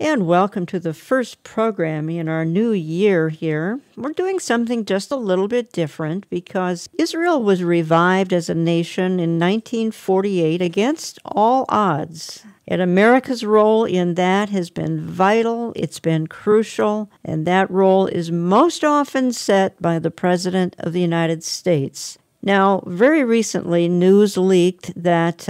And welcome to the first program in our new year here. We're doing something just a little bit different because Israel was revived as a nation in 1948 against all odds. And America's role in that has been vital, it's been crucial, and that role is most often set by the President of the United States. Now, very recently, news leaked that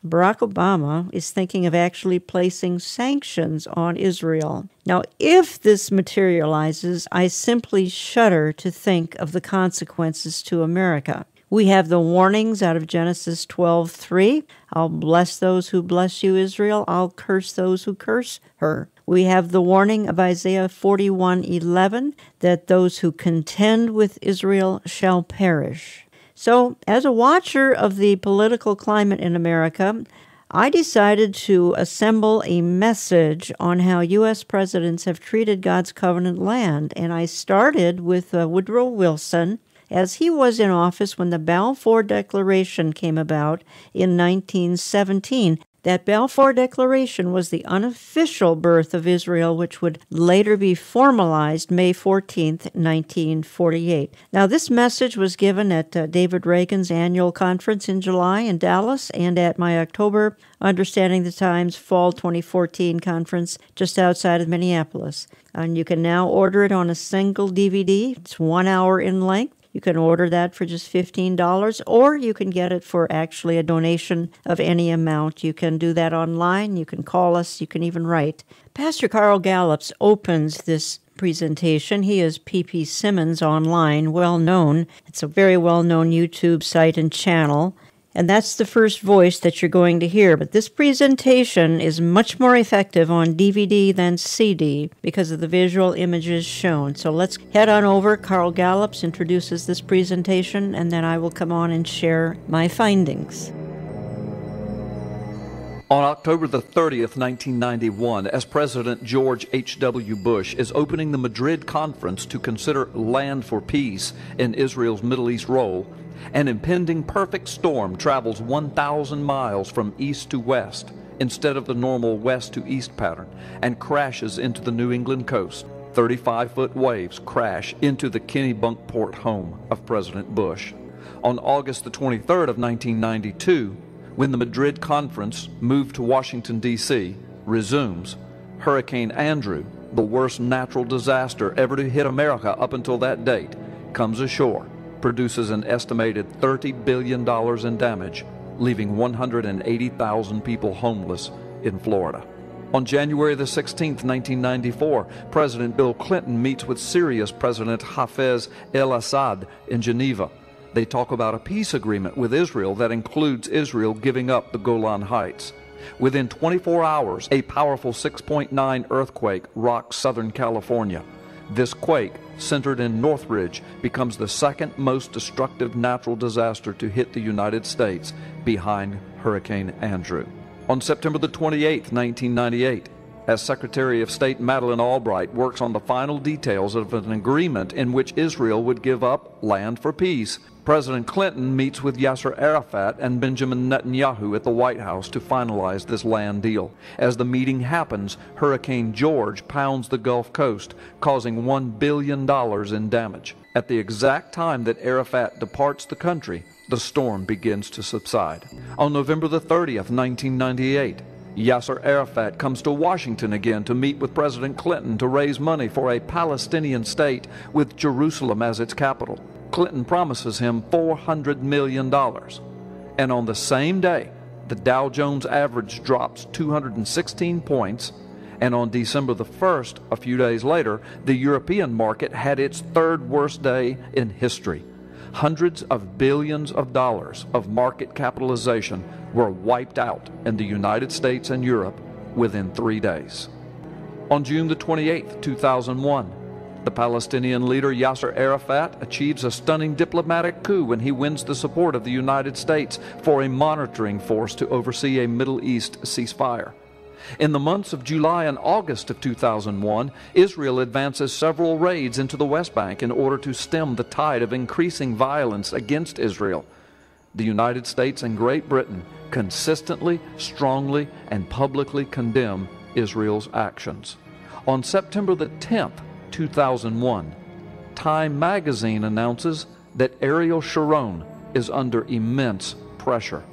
Barack Obama is thinking of actually placing sanctions on Israel. Now, if this materializes, I simply shudder to think of the consequences to America. We have the warnings out of Genesis 12:3. I'll bless those who bless you, Israel. I'll curse those who curse her. We have the warning of Isaiah 41:11 that those who contend with Israel shall perish. So, as a watcher of the political climate in America, I decided to assemble a message on how U.S. presidents have treated God's covenant land, and I started with Woodrow Wilson, as he was in office when the Balfour Declaration came about in 1917. That Balfour Declaration was the unofficial birth of Israel, which would later be formalized May 14th, 1948. Now, this message was given at David Reagan's annual conference in July in Dallas and at my October Understanding the Times Fall 2014 conference just outside of Minneapolis. And you can now order it on a single DVD. It's 1 hour in length. You can order that for just $15, or you can get it for actually a donation of any amount. You can do that online. You can call us. You can even write. Pastor Carl Gallups opens this presentation. He is P.P. Simmons online, well known. It's a very well-known YouTube site and channel. And that's the first voice that you're going to hear. But this presentation is much more effective on DVD than CD because of the visual images shown. So let's head on over. Carl Gallups introduces this presentation, and then I will come on and share my findings. On October the 30th, 1991, as President George H.W. Bush is opening the Madrid Conference to consider land for peace in Israel's Middle East role, an impending perfect storm travels 1,000 miles from east to west instead of the normal west to east pattern and crashes into the New England coast. 35-foot waves crash into the Kennebunkport home of President Bush. On August the 23rd of 1992, when the Madrid Conference, moved to Washington, D.C., resumes, Hurricane Andrew, the worst natural disaster ever to hit America up until that date, comes ashore, produces an estimated $30 billion in damage, leaving 180,000 people homeless in Florida. On January the 16th, 1994, President Bill Clinton meets with Syria's President Hafez el-Assad in Geneva. They talk about a peace agreement with Israel that includes Israel giving up the Golan Heights. Within 24 hours, a powerful 6.9 earthquake rocks Southern California. This quake, centered in Northridge, becomes the second most destructive natural disaster to hit the United States, behind Hurricane Andrew. On September the 28th, 1998, as Secretary of State Madeleine Albright works on the final details of an agreement in which Israel would give up land for peace, President Clinton meets with Yasser Arafat and Benjamin Netanyahu at the White House to finalize this land deal. As the meeting happens, Hurricane George pounds the Gulf Coast, causing $1 billion in damage. At the exact time that Arafat departs the country, the storm begins to subside. On November the 30th, 1998, Yasser Arafat comes to Washington again to meet with President Clinton to raise money for a Palestinian state with Jerusalem as its capital. Clinton promises him $400 million. And on the same day, the Dow Jones average drops 216 points, and on December the 1st, a few days later, the European market had its third worst day in history. Hundreds of billions of dollars of market capitalization were wiped out in the United States and Europe within 3 days. On June the 28th, 2001, the Palestinian leader Yasser Arafat achieves a stunning diplomatic coup when he wins the support of the United States for a monitoring force to oversee a Middle East ceasefire. In the months of July and August of 2001, Israel advances several raids into the West Bank in order to stem the tide of increasing violence against Israel. The United States and Great Britain consistently, strongly, and publicly condemn Israel's actions. On September the 10th, 2001, Time magazine announces that Ariel Sharon is under immense pressure.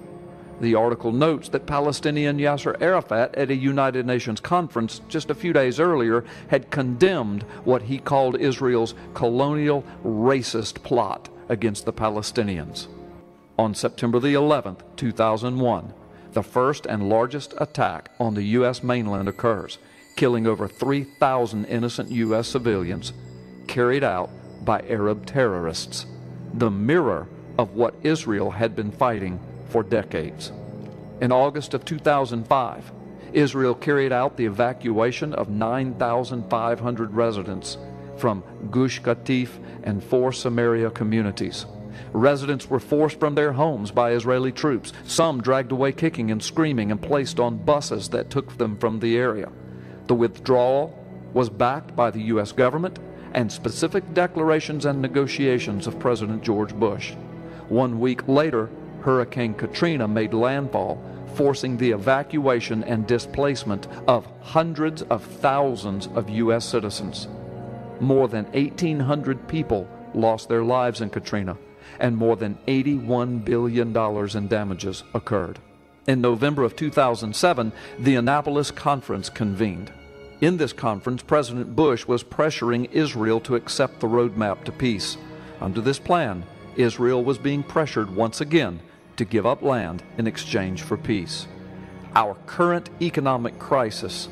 The article notes that Palestinian Yasser Arafat at a United Nations conference just a few days earlier had condemned what he called Israel's colonial racist plot against the Palestinians. On September the 11th, 2001, the first and largest attack on the U.S. mainland occurs, killing over 3,000 innocent U.S. civilians, carried out by Arab terrorists, the mirror of what Israel had been fighting for decades. In August of 2005, Israel carried out the evacuation of 9,500 residents from Gush Katif and 4 Samaria communities. Residents were forced from their homes by Israeli troops, some dragged away kicking and screaming and placed on buses that took them from the area. The withdrawal was backed by the U.S. government and specific declarations and negotiations of President George Bush. 1 week later, Hurricane Katrina made landfall, forcing the evacuation and displacement of hundreds of thousands of U.S. citizens. More than 1,800 people lost their lives in Katrina, and more than $81 billion in damages occurred. In November of 2007, the Annapolis Conference convened. In this conference, President Bush was pressuring Israel to accept the roadmap to peace. Under this plan, Israel was being pressured once again to give up land in exchange for peace. Our current economic crisis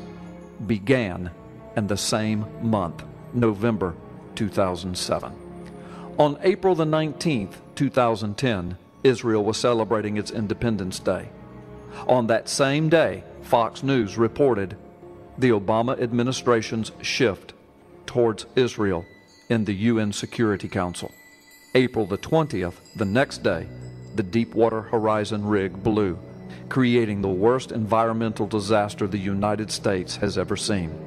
began in the same month, November 2007. On April the 19th, 2010, Israel was celebrating its Independence Day. On that same day, Fox News reported the Obama administration's shift towards Israel in the UN Security Council. April the 20th, the next day, the Deepwater Horizon rig blew, creating the worst environmental disaster the United States has ever seen.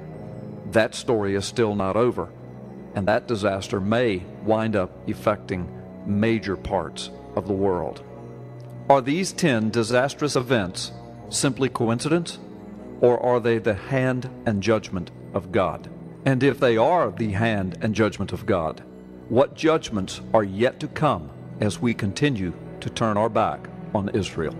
That story is still not over, and that disaster may wind up affecting major parts of the world. Are these 10 disastrous events simply coincidence, or are they the hand and judgment of God? And if they are the hand and judgment of God, what judgments are yet to come as we continue to turn our back on Israel?